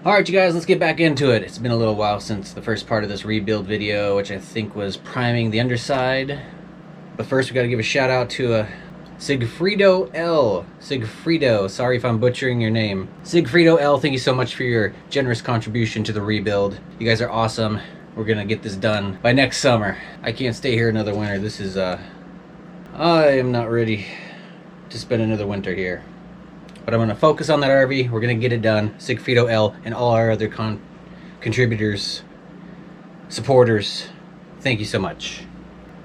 Alright you guys, let's get back into it. It's been a little while since the first part of this rebuild video, which I think was priming the underside. But first we gotta give a shout out to Sigfrido L. Sigfrido, sorry if I'm butchering your name. Sigfrido L, thank you so much for your generous contribution to the rebuild. You guys are awesome. We're gonna get this done by next summer. I can't stay here another winter. This is, I am not ready to spend another winter here. But I'm gonna focus on that RV. We're gonna get it done. Sigfrido L and all our other contributors, supporters, thank you so much.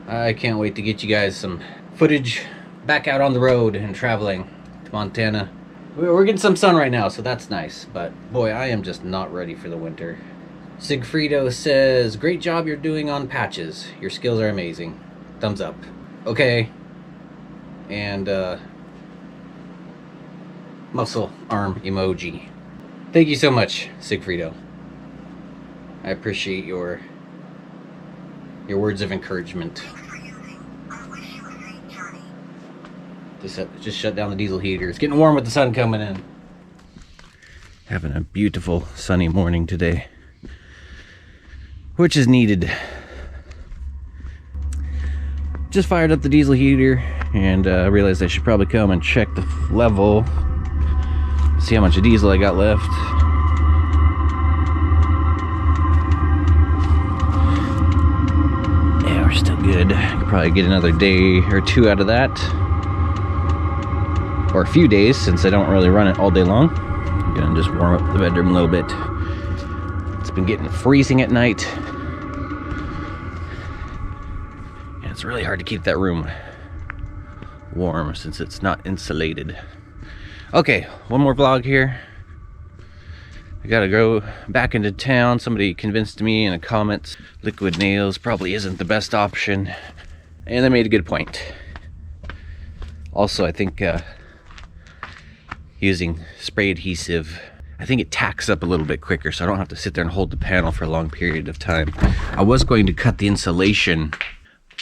I can't wait to get you guys some footage back out on the road and traveling to Montana. We're getting some sun right now, so that's nice. But boy, I am just not ready for the winter. Sigfrido says, great job you're doing on patches. Your skills are amazing. Thumbs up. Okay. And muscle arm emoji. Thank you so much, Sigfrido. I appreciate your words of encouragement. Just shut down the diesel heater. It's getting warm with the sun coming in. Having a beautiful sunny morning today, which is needed. Just fired up the diesel heater and realized I should probably come and check the level, see how much diesel I got left. Yeah, we're still good. I could probably get another day or two out of that, or a few days, since I don't really run it all day long. I'm gonna just warm up the bedroom a little bit. It's been getting freezing at night, and it's really hard to keep that room warm since it's not insulated. Okay, one more vlog here. I gotta go back into town. Somebody convinced me in the comments liquid nails probably isn't the best option, and they made a good point. Also, I think using spray adhesive, I think it tacks up a little bit quicker, so I don't have to sit there and hold the panel for a long period of time. I was going to cut the insulation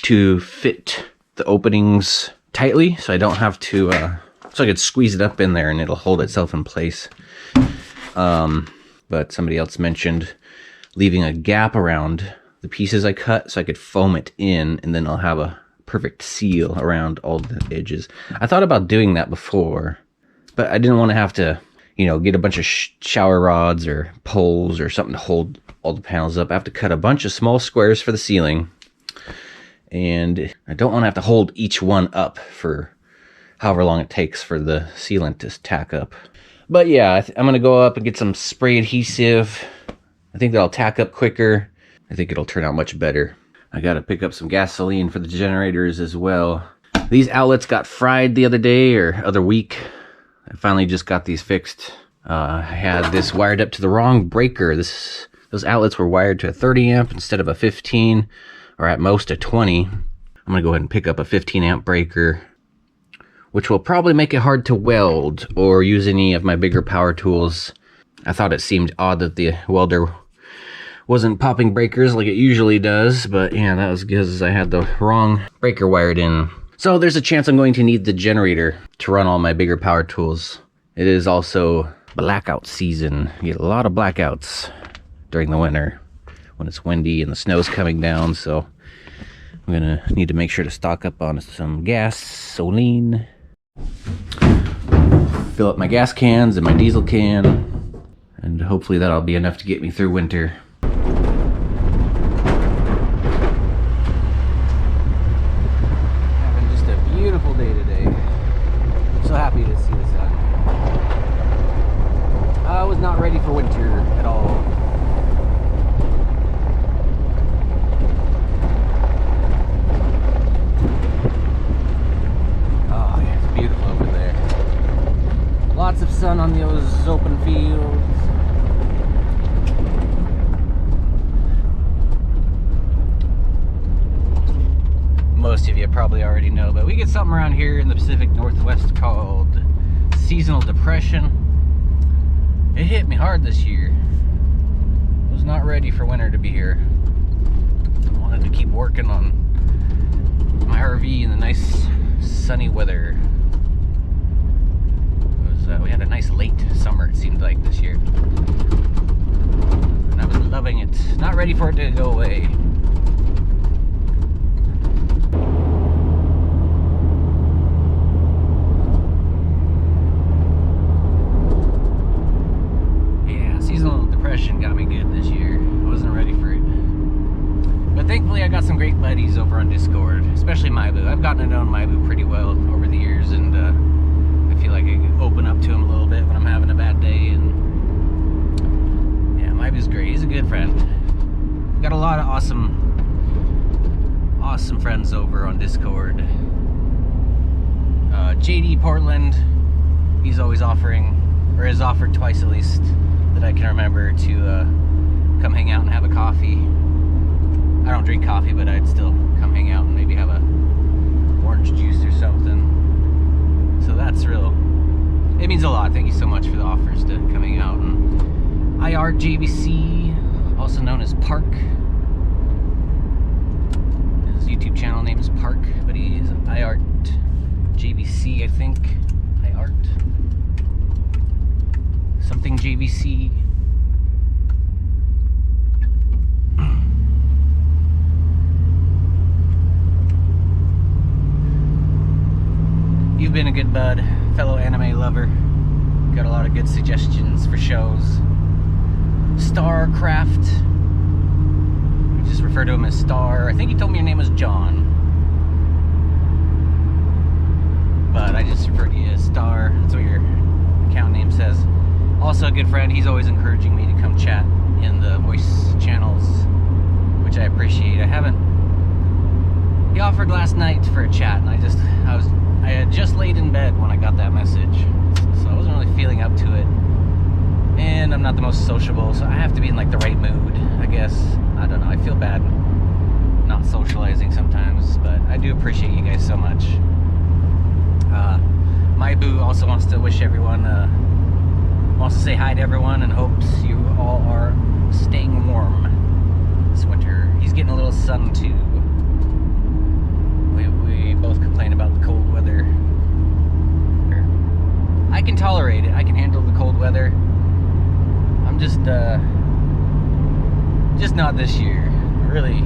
to fit the openings tightly, so I don't have to so I could squeeze it up in there and it'll hold itself in place. But somebody else mentioned leaving a gap around the pieces I cut so I could foam it in, and then I'll have a perfect seal around all the edges. I thought about doing that before, but I didn't want to have to, you know, get a bunch of shower rods or poles or something to hold all the panels up. I have to cut a bunch of small squares for the ceiling, and I don't want to have to hold each one up for however long it takes for the sealant to tack up. But yeah, I'm gonna go up and get some spray adhesive. I think that'll tack up quicker. I think it'll turn out much better. I gotta pick up some gasoline for the generators as well. These outlets got fried the other day or other week. I finally just got these fixed. I had this wired up to the wrong breaker. Those outlets were wired to a 30 amp instead of a 15, or at most a 20. I'm gonna go ahead and pick up a 15 amp breaker, which will probably make it hard to weld or use any of my bigger power tools. I thought it seemed odd that the welder wasn't popping breakers like it usually does, but yeah, that was because I had the wrong breaker wired in. So there's a chance I'm going to need the generator to run all my bigger power tools. It is also blackout season. You get a lot of blackouts during the winter when it's windy and the snow's coming down, so I'm gonna need to make sure to stock up on some gasoline. Fill up my gas cans and my diesel can, and hopefully that'll be enough to get me through winter. Having just a beautiful day today. I'm so happy to see the sun. I was not ready for winter at all. Lots of sun on those open fields. Most of you probably already know, but we get something around here in the Pacific Northwest called seasonal depression. It hit me hard this year. I was not ready for winter to be here. I wanted to keep working on my RV in the nice sunny weather. We had a nice late summer, it seemed like, this year. ready for it to go away. Yeah, seasonal depression got me good this year. I wasn't ready for it. But thankfully I got some great buddies over on Discord, especially Maibu. I've gotten to know Maibu pretty well over the years, and I feel like I can open up to him a little bit when I'm having a bad day. And yeah, Maibu's great. He's a good friend. Got a lot of awesome friends over on Discord. JD Portland, he's always offering, or has offered twice at least that I can remember, to come hang out and have a coffee. I don't drink coffee, but I'd still come hang out and maybe have a orange juice or something. So that's real. It means a lot. Thank you so much for the offers to coming out. And iArt JVC, also known as Park. His YouTube channel name is Park, but he's iArt JVC, I think. iArt something JVC. You've been a good bud, fellow anime lover. Got a lot of good suggestions for shows. Starcraft. You just refer to him as Star. I think you told me your name was John, but I just refer to you as Star. That's what your account name says. Also a good friend. He's always encouraging me to come chat in the voice channels, which I appreciate. He offered last night for a chat, and I had just laid in bed when I got that message, so I wasn't really feeling up to it. And I'm not the most sociable, so I have to be in like the right mood, I guess. I don't know, I feel bad not socializing sometimes, but I do appreciate you guys so much. Maibu also wants to wish everyone, wants to say hi to everyone and hopes you all are staying warm this winter. He's getting a little sun too. We both complain about the cold weather. I can tolerate it. I can handle the cold weather. I'm just not this year. Really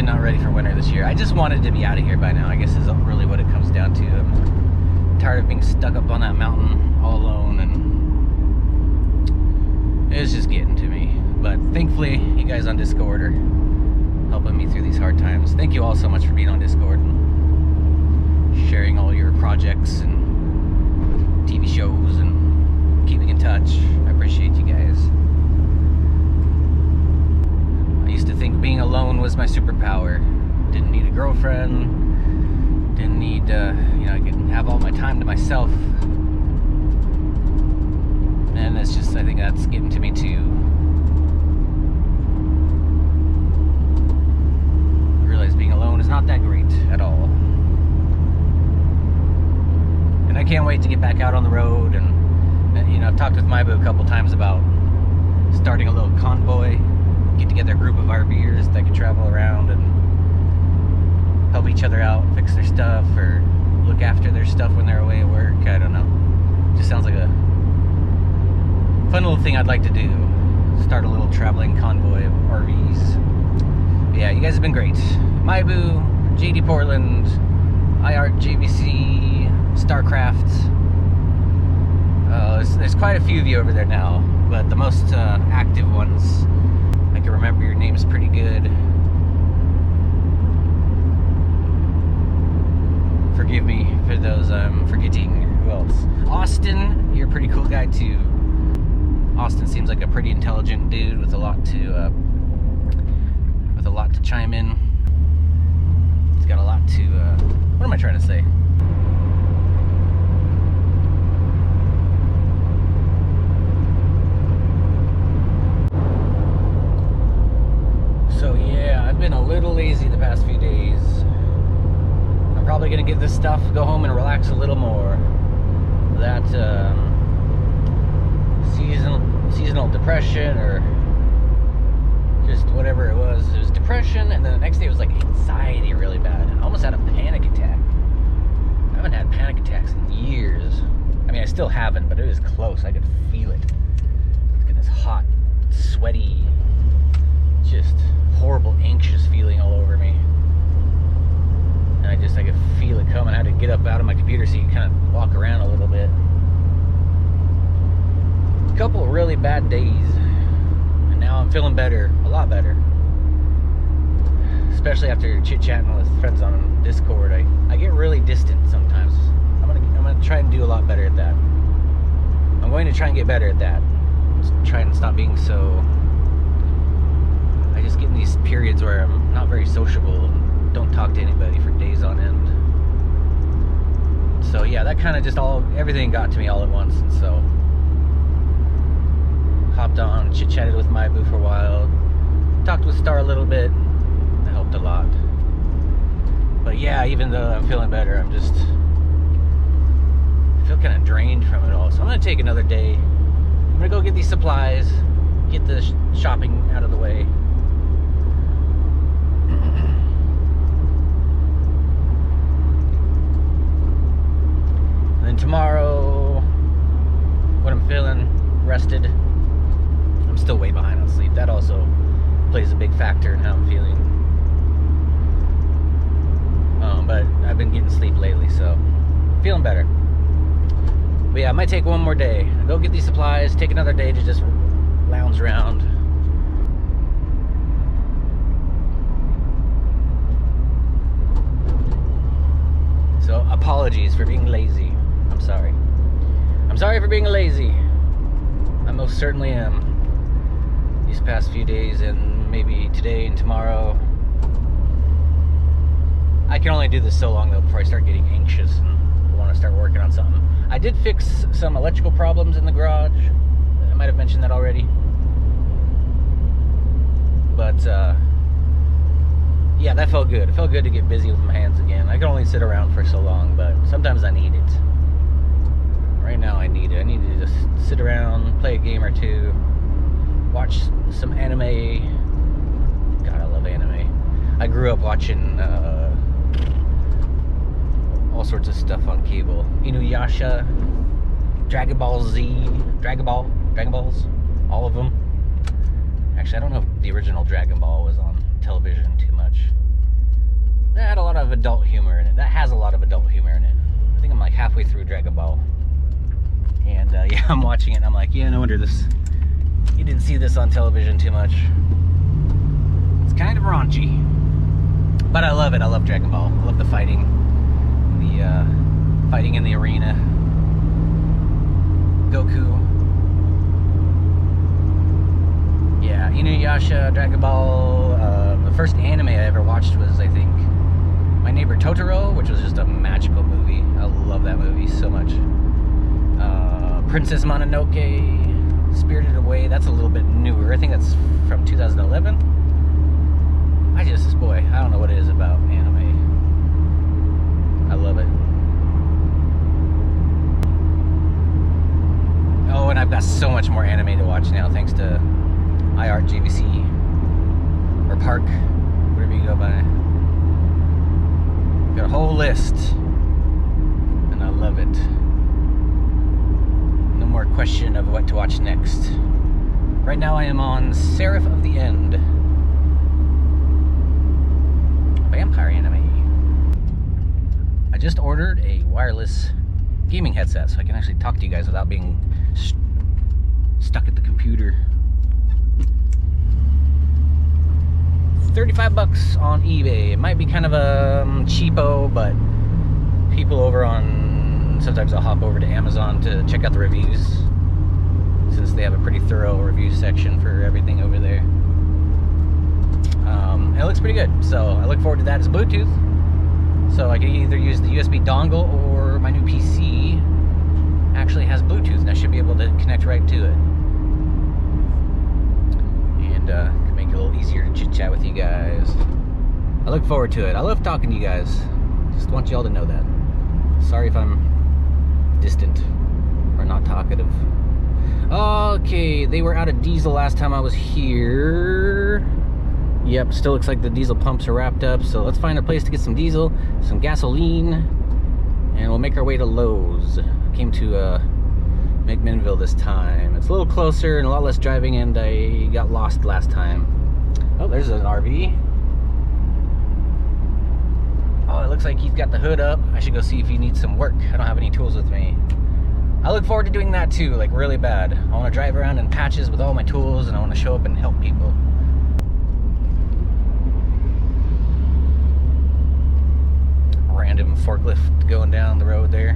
not ready for winter this year. I just wanted to be out of here by now, I guess, is really what it comes down to. I'm tired of being stuck up on that mountain all alone, and it's just getting to me. But thankfully, you guys on Discord are helping me through these hard times. Thank you all so much for being on Discord and sharing all your projects and TV shows and keeping in touch. I appreciate you guys. I used to think being alone was my superpower. Didn't need a girlfriend. Didn't need, I could have all my time to myself. And it's just, I think that's getting to me too. I realize being alone is not that great at all. And I can't wait to get back out on the road, and I've talked with Maibu a couple times about starting a little convoy, get together a group of RVers that could travel around and help each other out, fix their stuff, or look after their stuff when they're away at work. I don't know. Just sounds like a fun little thing I'd like to do. Start a little traveling convoy of RVs. But yeah, you guys have been great. Maibu, JD Portland, iArt JVC, Starcraft. There's quite a few of you over there now, but the most active ones, I can remember your names pretty good. Forgive me for those I'm forgetting. Who else? Austin, you're a pretty cool guy too. Austin seems like a pretty intelligent dude with a lot to chime in. He's got a lot to what am I trying to say? So yeah, I've been a little lazy the past few days. I'm probably gonna get this stuff, go home and relax a little more. That seasonal depression, or just whatever it was depression, and then the next day it was like anxiety really bad. I almost had a panic attack. I haven't had panic attacks in years. I mean, I still haven't, but it was close. I could feel it. It's getting this hot, sweaty anxious feeling all over me. And I could feel it coming. I had to get up out of my computer so you kind of walk around a little bit. A couple of really bad days. And now I'm feeling better, a lot better. Especially after chit-chatting with friends on Discord. I get really distant sometimes. I'm gonna try and do a lot better at that. I'm going to try and get better at that. Just try and stop being so... I just get in these periods where I'm not very sociable and don't talk to anybody for days on end. So yeah, that kind of just everything got to me all at once, and so hopped on, chit-chatted with my boo for a while, talked with Star a little bit. That helped a lot. But yeah, even though I'm feeling better, I feel kind of drained from it all. So I'm gonna take another day. I'm gonna go get these supplies, get the shopping out of the way. And then tomorrow, when I'm feeling rested, I'm still way behind on sleep. That also plays a big factor in how I'm feeling. But I've been getting sleep lately, so feeling better. But yeah, I might take one more day. Go get these supplies, take another day to just lounge around. So apologies for being lazy. I'm sorry. I'm sorry for being lazy. I most certainly am. These past few days and maybe today and tomorrow. I can only do this so long though before I start getting anxious and want to start working on something. I did fix some electrical problems in the garage. I might have mentioned that already. But yeah, that felt good. It felt good to get busy with my hands again. I can only sit around for so long, but sometimes I need it. Right now I need it. I need to just sit around, play a game or two, watch some anime. God, I love anime. I grew up watching all sorts of stuff on cable. Inuyasha, Dragon Ball Z, Dragon Balls, all of them. Actually, I don't know if the original Dragon Ball was on television too much. That had a lot of adult humor in it. That has a lot of adult humor in it. I think I'm like halfway through Dragon Ball. And yeah, I'm watching it and I'm like, yeah, no wonder you didn't see this on television too much. It's kind of raunchy. But I love it. I love Dragon Ball. I love the fighting. Fighting in the arena. Goku. Yeah, Inuyasha, Dragon Ball. The first anime I ever watched was, I think, My Neighbor Totoro, which was just a magical movie. I love that movie so much. Princess Mononoke, Spirited Away. That's a little bit newer. I think that's from 2011. Boy, I don't know what it is about anime. I love it. Oh, and I've got so much more anime to watch now, thanks to IRGVC, or Park, whatever you go by. Got a whole list, and I love it. No more question of what to watch next. Right now I am on Seraph of the End. Vampire anime. I just ordered a wireless gaming headset so I can actually talk to you guys without being stuck at the computer. $35 on eBay. It might be kind of a cheapo, but people over on, sometimes I'll hop over to Amazon to check out the reviews, since they have a pretty thorough review section for everything over there. It looks pretty good, so I look forward to that. It's Bluetooth, so I can either use the USB dongle, or my new PC actually has Bluetooth, and I should be able to connect right to it. And can make it a little easier to chit chat with you guys. I look forward to it. I love talking to you guys. Just want y'all to know that. Sorry if I'm distant or not talkative. Okay, they were out of diesel last time I was here. Yep, still looks like the diesel pumps are wrapped up, so let's find a place to get some diesel, some gasoline, and we'll make our way to Lowe's. I came to McMinnville this time. It's a little closer and a lot less driving, and I got lost last time. Oh, there's an RV. Oh, it looks like he's got the hood up. I should go see if he needs some work. I don't have any tools with me. I look forward to doing that too, like really bad. I want to drive around in patches with all my tools, and I want to show up and help people. Random forklift going down the road there.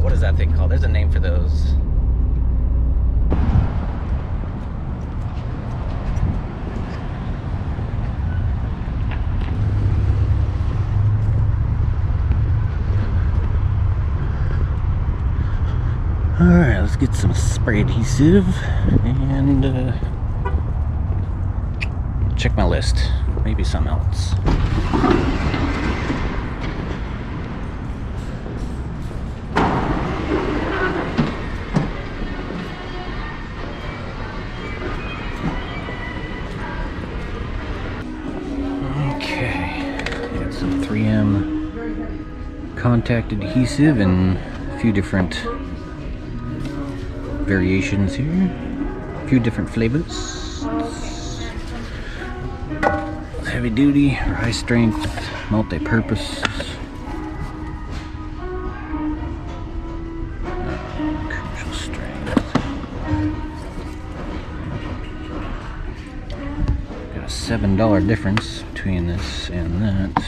What is that thing called? There's a name for those. Alright, let's get some spray adhesive and check my list. Maybe something else. Okay, got some 3M contact adhesive and a few different variations here, a few different flavors. Heavy duty or high strength, multi-purpose. Crucial strength. Got a $7 difference between this and that.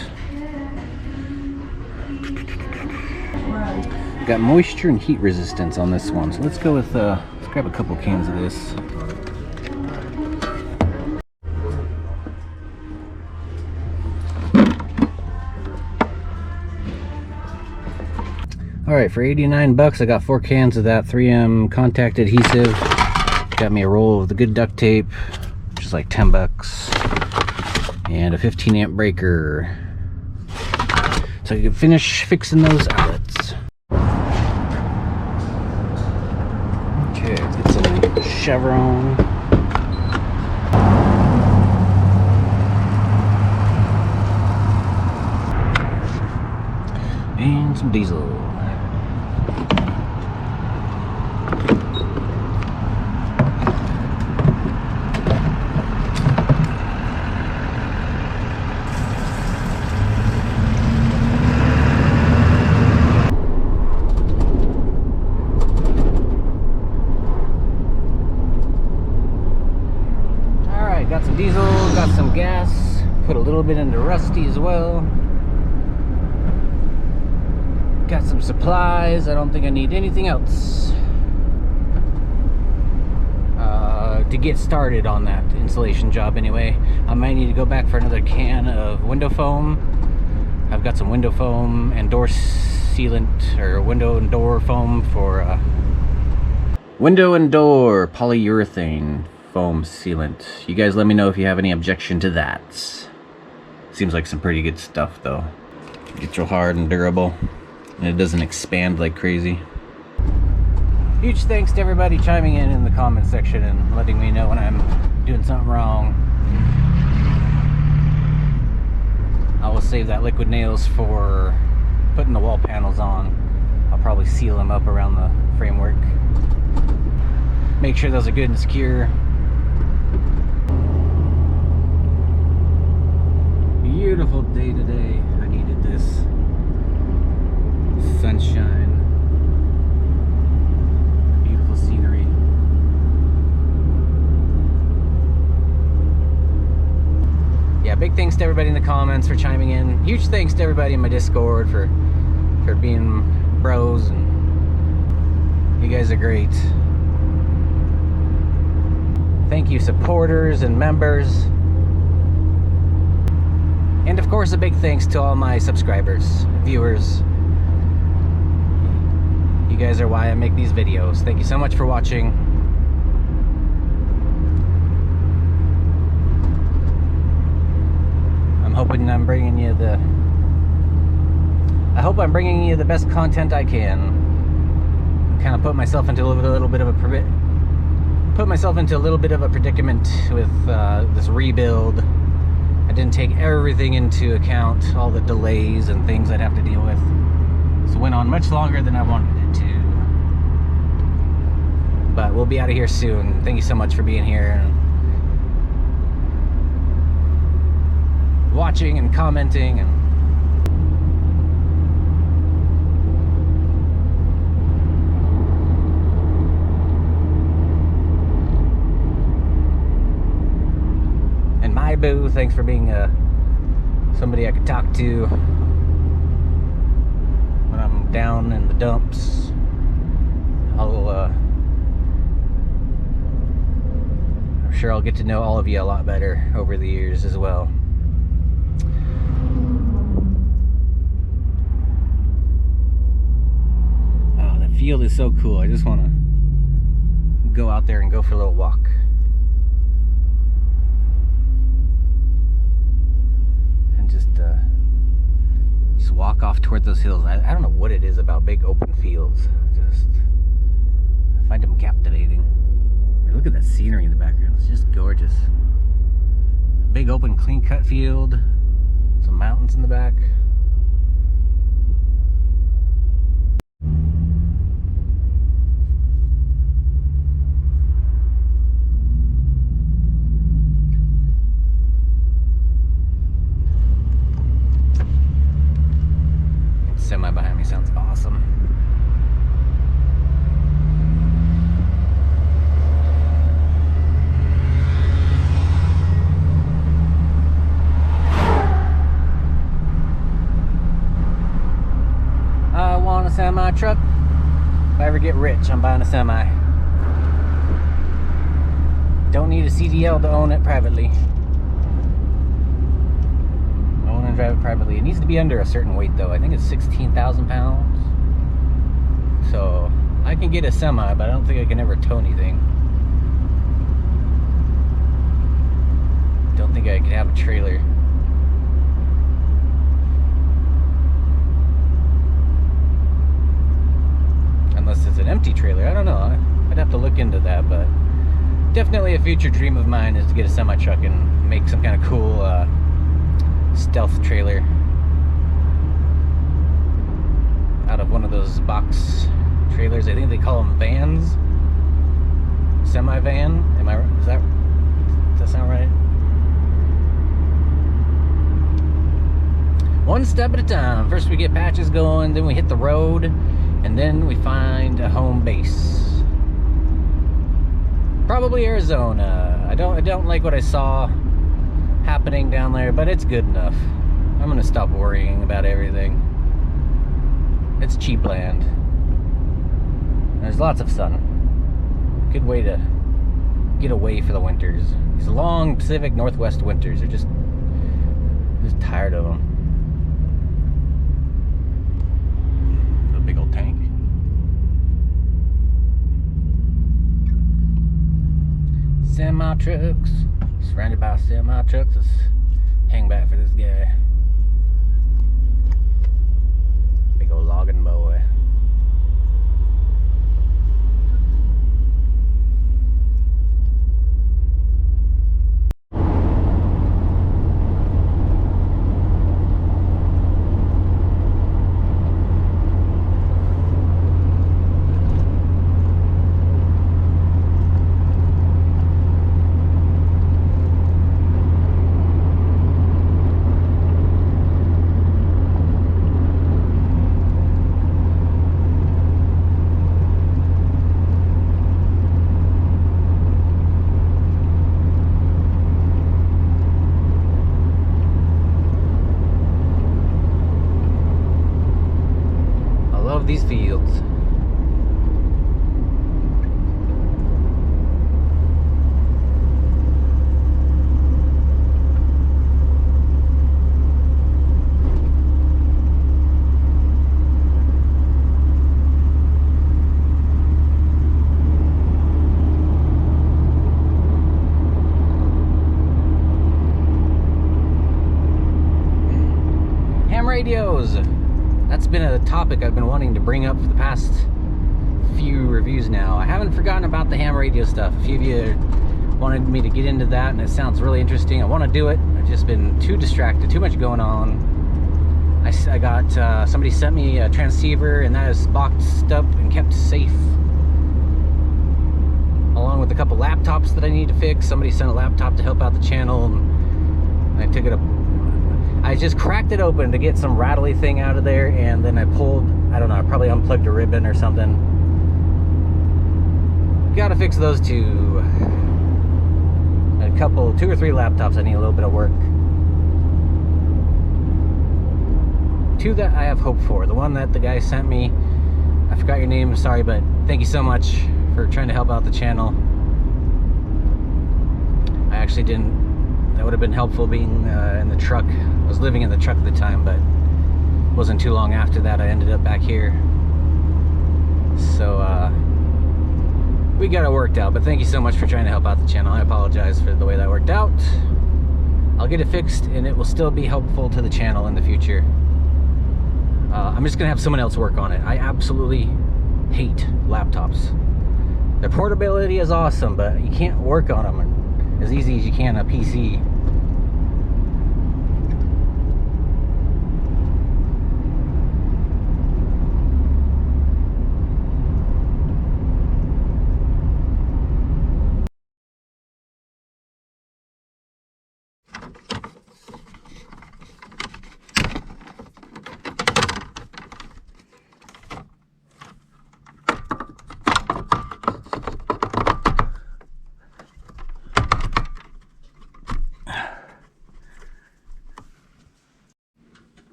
Got moisture and heat resistance on this one, so let's go with let's grab a couple cans of this. All right, for 89 bucks, I got 4 cans of that 3M contact adhesive. Got me a roll of the good duct tape, which is like 10 bucks, and a 15 amp breaker, so I can finish fixing those outlets. Okay, let's get some Chevron. And some diesel. Got some diesel, got some gas, put a little bit into rusty as well. Got some supplies. I don't think I need anything else to get started on that insulation job anyway. I might need to go back for another can of window foam. I've got some window foam and door sealant, or window and door foam for window and door polyurethane foam sealant. You guys let me know if you have any objection to that. Seems like some pretty good stuff though. It's real hard and durable, and it doesn't expand like crazy. Huge thanks to everybody chiming in the comment section and letting me know when I'm doing something wrong. I will save that liquid nails for putting the wall panels on. I'll probably seal them up around the framework. Make sure those are good and secure. Beautiful day today. I needed this sunshine, beautiful scenery. Yeah, big thanks to everybody in the comments for chiming in. Huge thanks to everybody in my Discord for being bros, and you guys are great. Thank you, supporters and members. And of course, a big thanks to all my subscribers, viewers. You guys are why I make these videos. Thank you so much for watching. I'm hoping I'm bringing you the... I hope I'm bringing you the best content I can. Kind of put myself into a little bit of a predicament with this rebuild. I didn't take everything into account, all the delays and things I'd have to deal with. So it went on much longer than I wanted it to. But we'll be out of here soon. Thank you so much for being here. watching and commenting. And my boo, thanks for being somebody I could talk to when I'm down in the dumps. I'm sure I'll get to know all of you a lot better over the years as well. Oh, that field is so cool. I just want to go out there and go for a little walk. And just walk off toward those hills. I don't know what it is about big open fields. I find them captivating. Look at that scenery in the background. It's just gorgeous. Big open clean cut field. Some mountains in the back. Semi behind me sounds awesome. I want a semi truck. If I ever get rich, I'm buying a semi. Don't need a CDL to own it privately. Drive it privately. It needs to be under a certain weight though. I think it's 16,000 pounds. So I can get a semi, but I don't think I can ever tow anything. Don't think I could have a trailer. Unless it's an empty trailer. I don't know. I'd have to look into that, but definitely a future dream of mine is to get a semi truck and make some kind of cool stealth trailer out of one of those box trailers. I think they call them vans. Semi-van. Am I? Does that sound right? One step at a time. First we get patches going, then we hit the road, and then we find a home base. Probably Arizona. I don't like what I saw happening down there, but it's good enough. I'm gonna stop worrying about everything. It's cheap land. There's lots of sun. Good way to get away for the winters. These long Pacific Northwest winters are just tired of them. A big old tank. Semi trucks. Surrounded by semi trucks. Let's hang back for this guy. Big old logging boy. These fields. Ham radios. That's been a topic I've been wanting to bring up for the past few reviews now. I haven't forgotten about the ham radio stuff. A few of you wanted me to get into that, and it sounds really interesting. I want to do it. I've just been too distracted, too much going on. I got, somebody sent me a transceiver, and that is boxed up and kept safe. Along with a couple laptops that I need to fix. Somebody sent a laptop to help out the channel, and I took it up. I just cracked it open to get some rattly thing out of there, and then I pulled, I don't know, I probably unplugged a ribbon or something. Gotta fix those two. A couple, 2 or 3 laptops I need a little bit of work. 2 that I have hope for. The one that the guy sent me, I forgot your name, sorry, but thank you so much for trying to help out the channel. I actually didn't, that would have been helpful being in the truck. I was living in the truck at the time, but it wasn't too long after that I ended up back here. So we got it worked out, but thank you so much for trying to help out the channel. I apologize for the way that worked out. I'll get it fixed and it will still be helpful to the channel in the future. I'm just gonna have someone else work on it. I absolutely hate laptops. Their portability is awesome, but you can't work on them as easy as you can a PC.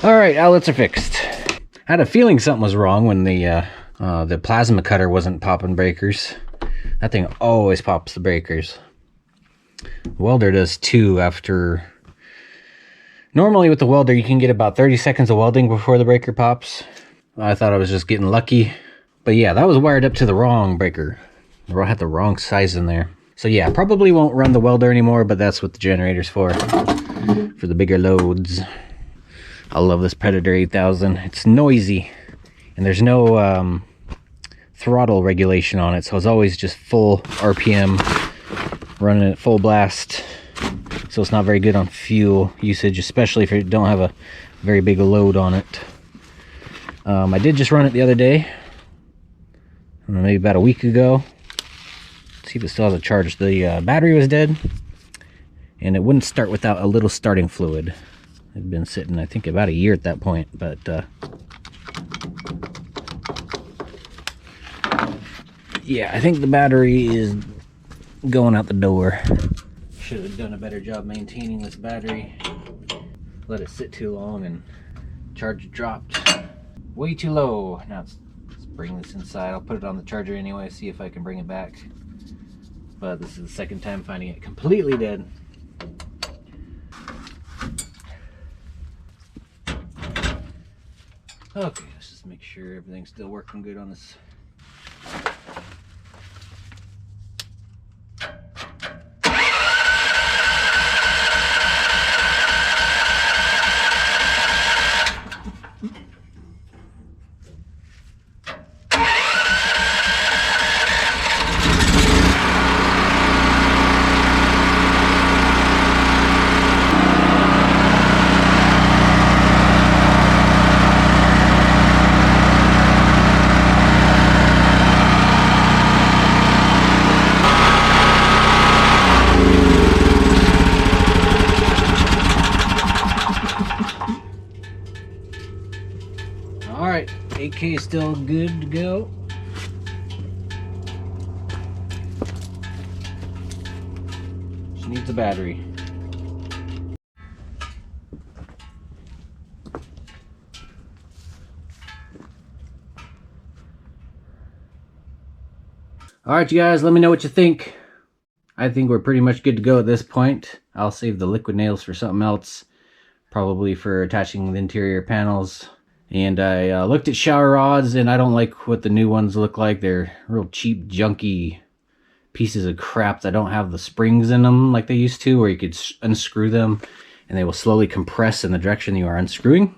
Alright, outlets are fixed. I had a feeling something was wrong when the plasma cutter wasn't popping breakers. That thing always pops the breakers. The welder does too after... Normally with the welder you can get about 30 seconds of welding before the breaker pops. I thought I was just getting lucky. But yeah, that was wired up to the wrong breaker. I had the wrong size in there. So yeah, probably won't run the welder anymore, but that's what the generator's for the bigger loads. I love this Predator 8000. It's noisy, and there's no throttle regulation on it, so it's always just full RPM, running at full blast. So it's not very good on fuel usage, especially if you don't have a very big load on it. I did just run it the other day, maybe about a week ago. See if it still has a charge. The battery was dead, and it wouldn't start without a little starting fluid. It had been sitting, I think, about a year at that point, but yeah, I think the battery is going out the door. Should have done a better job maintaining this battery. Let it sit too long and charge dropped way too low. Now let's bring this inside. I'll put it on the charger anyway, see if I can bring it back. But this is the second time finding it completely dead. Okay, let's just make sure everything's still working good on this. Alright, 8K is still good to go. Just needs a battery. Alright, you guys, let me know what you think. I think we're pretty much good to go at this point. I'll save the liquid nails for something else, probably for attaching the interior panels. And I looked at shower rods, and I don't like what the new ones look like. They're real cheap, junky pieces of crap that don't have the springs in them like they used to, where you could unscrew them and they will slowly compress in the direction you are unscrewing.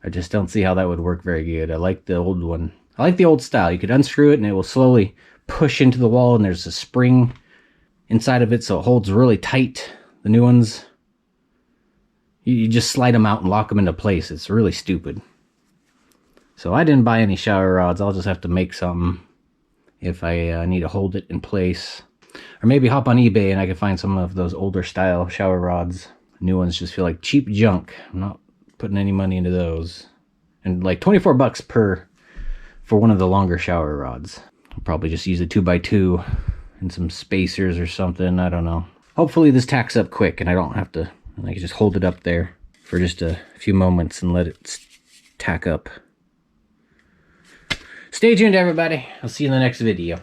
I just don't see how that would work very good. I like the old one. I like the old style. You could unscrew it and it will slowly push into the wall, and there's a spring inside of it so it holds really tight. The new ones, You just slide them out and lock them into place. It's really stupid. So I didn't buy any shower rods. I'll just have to make some if I need to hold it in place. Or maybe hop on eBay and I can find some of those older style shower rods. New ones just feel like cheap junk. I'm not putting any money into those. And like 24 bucks for one of the longer shower rods. I'll probably just use a 2x2 and some spacers or something. I don't know. Hopefully this tacks up quick and I don't have to, I can just hold it up there for just a few moments and let it tack up. Stay tuned, everybody. I'll see you in the next video.